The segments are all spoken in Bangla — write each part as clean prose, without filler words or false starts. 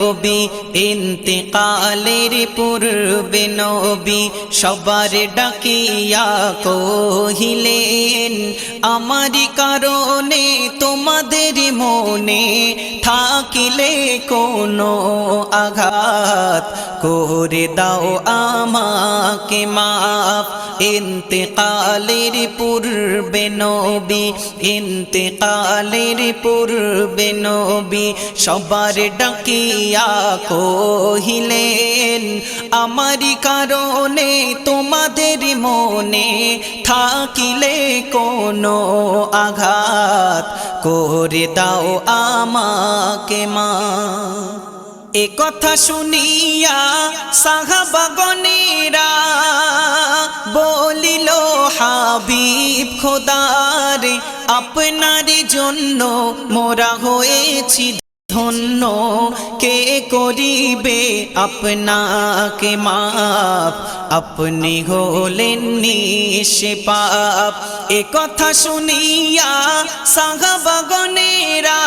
নবী ইন্তেকালের পূর্বে নবী সবার ডাকিয়া কহিলেন, আমারই কারণে তোমাদের মনে থাকিলে কোনো আঘাত করে দাও আমাকে মাফ। ইন্তেকালের পূর্বে নবী ইন্তেকালের পূর্বে নবী সবার ডাকিয়া কহিলেন, আমারই কারণে তোমাদের মনে থাকিলে কোনো আঘাত করে দাও আমাকে মাফ। এ কথা শুনিয়া সাহাবাগণেরা বলিল, হাবিব খোদার আপনার জন্য মোরা হয়েছি ধন্য, কে করিবে আপনাকে মাফ, আপনি হলেন নিষ্পাপ। এ কথা শুনিয়া সাহাবাগণেরা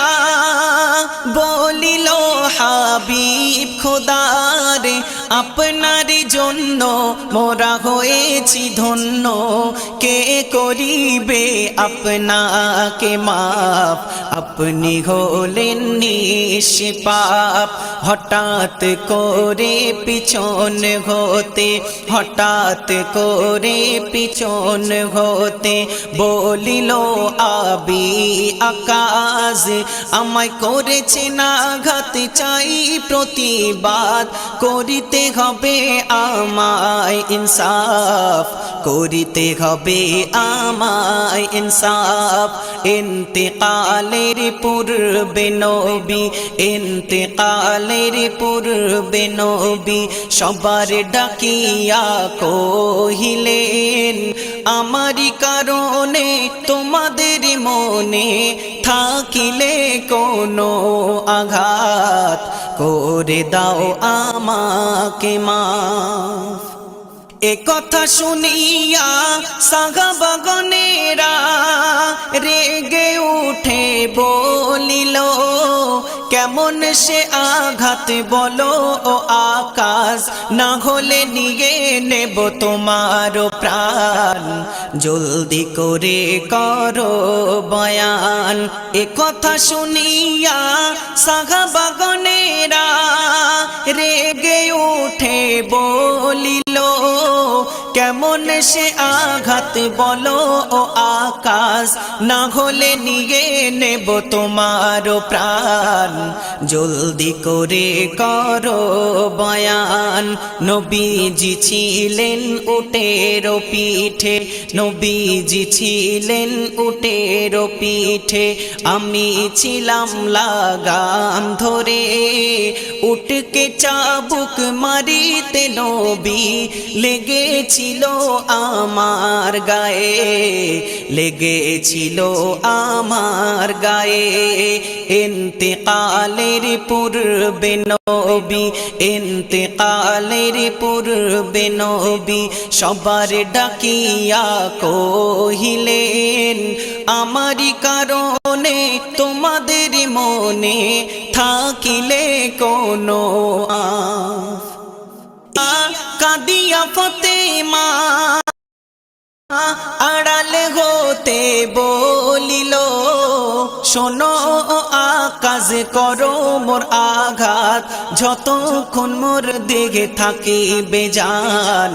বলিল, হাবিব খোদার আপনার জন্য মোরা হয়েছি ধন্য, কে করিবে আপনাকে মাফ, আপনি হলেন নিষ্পাপ। হঠাৎ করে পিছন হতে হঠাৎ করে পিছন হতে বলিল আবি আকাশ, আমায় করেছে আঘাত, চাই প্রতিবাদ করিতে হবে আমায় ইনসাফ, করিতে হবে আমায় ইনসাফ। ইন্তেকালের পূর্বে নবী ইন্তেকালের পূর্বে নবী সবার ডাকিয়া কহিলেন, আমারই কারণে তোমাদের মনে থাকিলে কোনো আঘাত করে দাও আমাকে মাফ। এ কথা শুনিয়া সাহাবাগণেরা রেগে উঠে বলিল, কেমন সে আঘাত বলো ও আকাশ, না হলে নিয়ে নেব তোমার প্রাণ, জলদি করে করো বয়ান। এ কথা শুনিয়া সাহাবাগণেরা রেগে উঠে বলিল, কেমন সে আঘাত বলো ও আকাশ, না হলে নিয়ে নেব তোমার প্রাণ, জলদি করে করো বয়ান। নবীজি ছিলেন উটের পিঠে নবীজি ছিলেন উটের পিঠে, আমি ছিলাম লাগাম ধরে, উটকে চাবুক মারিতে নবী লেগেছিল আমার গায়ে, লেগেছিল আমার গায়ে। ইন্তেকালের পূর্বে নবী ইন্তেকালের পূর্বে নবী সবার ডাকিয়া কহিলেন, আমারই কারণে তোমাদের মনে থাকিলে কোনো কাঁদিয়া ফাতেমা আড়াল হতে বলিল, শোনো আকাশ করো মোর আঘাত, যতক্ষণ মোর দেহে থাকিবে জান,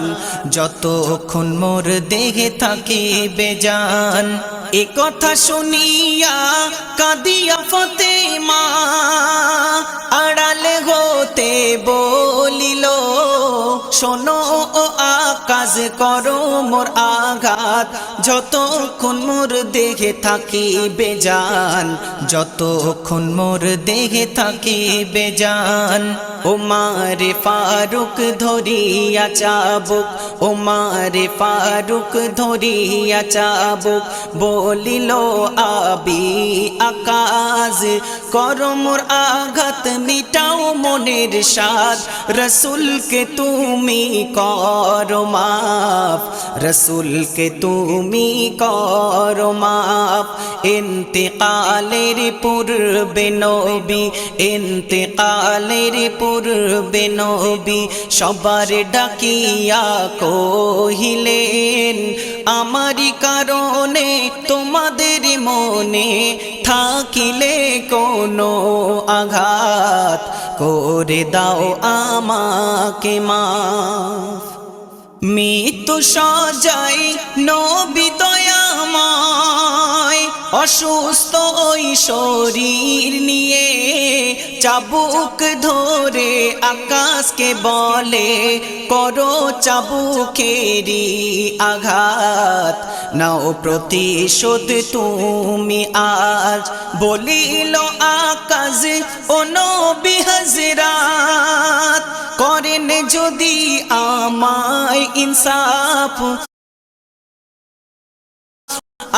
যতক্ষণ মোর দেহে থাকিবে জান। এ কথা শুনিয়া কাঁদিয়া ফাতেমা আড়াল হতে বলিল, শোনো আকাশ করো মোর আঘাত, যতক্ষণ মোর দেহে থাকিবে জান, যতক্ষণ মোর দেহে থাকিবে জান। ওমারে ফারুক ধরিয়া চাবুক ওমারে ফারুক ধরিয়া চাবুক বলিল, আবি আকাশ করো মোর আঘাত, মিটাও মনের সাধ, রসুলকে তুমি করো মাফ, রসুলকে তুমি করো মাফ। ইন্তেকালের পূর্বে নবী, ইন্তেকালের পূর্বে নবী সবার ডাকিয়া কহিলেন, আমারই কারণে তোমাদের মনে থাকিলে কোনো আঘাত, করে দাও আমাকে মাফ। মৃত্যু সজাই নবী দয়াময়, অসুস্থ ওই শরীর নিয়ে চাবুক ধরে আকাশকে বলে, করো চাবুকেরই আঘাত, নাও প্রতিশোধ তুমি আজ। বলিল আকাশ, ও নবী হযরত, করেন যদি আমায় ইনসাফ,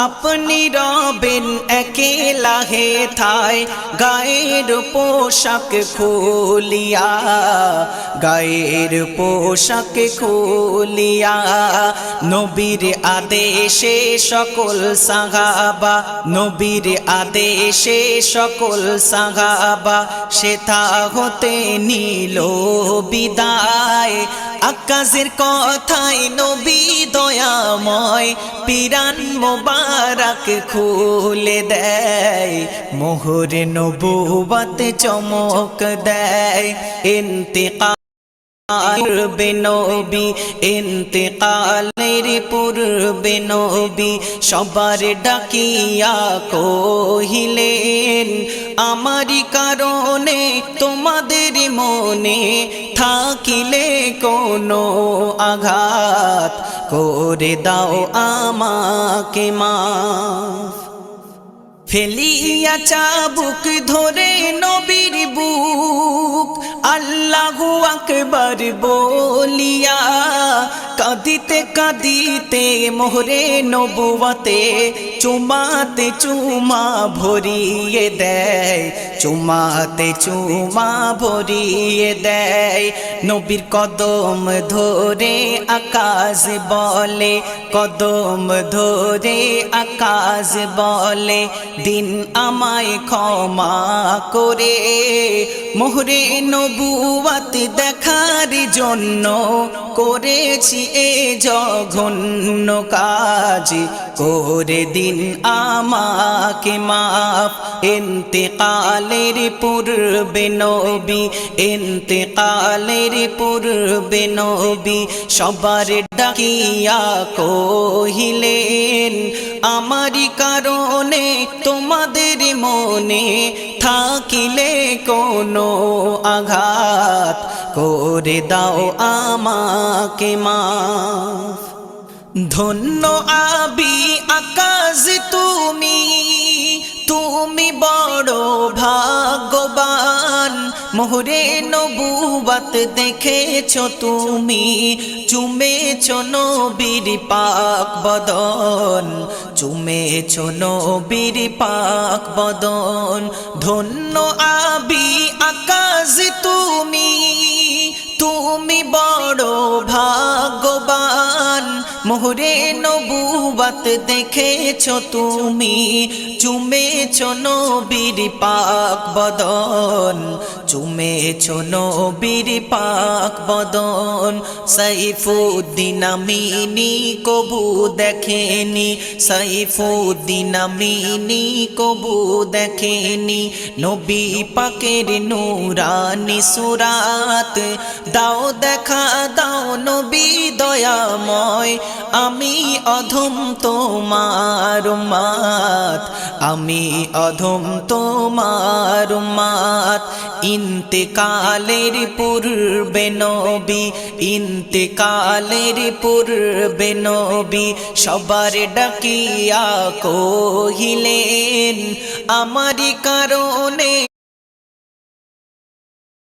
আপনি রবেন একেলা হেথায়, গায়ের পোশাক খুলিয়া, গায়ের পোশাক খুলিয়া, নবীর আদেশে সকল সাহাবা, নবীর আদেশে সকল সাহাবা সেথা হতে নিল বিদায়। আকাশের কথায় নবী দয়াময় পিরান মোবারক খুলে দেয়, মোহর নবুবত চমক দেয়। পূর্বে নবী, ইন্তেকালের পূর্বে নবী সবার ডাকিয়া কহিলেন, আমারই কারণে তোমাদের মনে থাকিলে কোনো আঘাত, করে দাও আমাকে মাফ। ফেলিয়া চাবুক ধরে নবীর বুক, আল্লাহু আকবার বলিয়া, কাঁদিতে কাঁদিতে মোহরে নবুয়তে চুমাতে চুমা ভরিয়ে দেয়, চুমাতে চুমা ভরিয়ে দেয়। নবীর কদম ধরে আকাশ বলে, কদম ধরে আকাশ বলে, দিন আমায় ক্ষমা করে, মোহরে নবুয়ত দেখার জন্য করেছি এ জঘন্য কাজ, করে দিন আমাকে মাফ। ইন্তেকালের পূর্বে নবী, ইন্তেকালের পূর্বে নবী সবার ডাকিয়া কহিলেন, আমারই কারণে তোমাদের মনে থাকিলে কোনো আঘাত, করে দাও আমাকে মাফ। ধন্য আবি আকাশ তুমি, তুমি বড় ভাগ্যবান, মোহরে নবুয়ত দেখেছো তুমি, চুমেছো নবীর পাক বদন, চুমেছো নবীর পাক বদন। ধন্য আবি আকাশ তুমি, তুমি বড় ভাগ্যবান, মোহরে নবুয়ত দেখেছো তুমি, চুমেছো নবীর পাক বদন, চুমেছো নবীর পাক বদন। সাইফুদ্দিন আমিনী কবু দেখেনি, সাইফুদ্দিন আমিনী কবু দেখেনি, নবী পাকের নূরানি সুরাত, দাও দেখা দাও নবী দয়াময়, আমি অধম তোমার উম্মত, আমি অধম তোমার উম্মত। ইন্তেকালের পূর্বে নবী, ইন্তেকালের পূর্বে নবী সবার ডাকিয়া কহিলেন, আমারই কারণে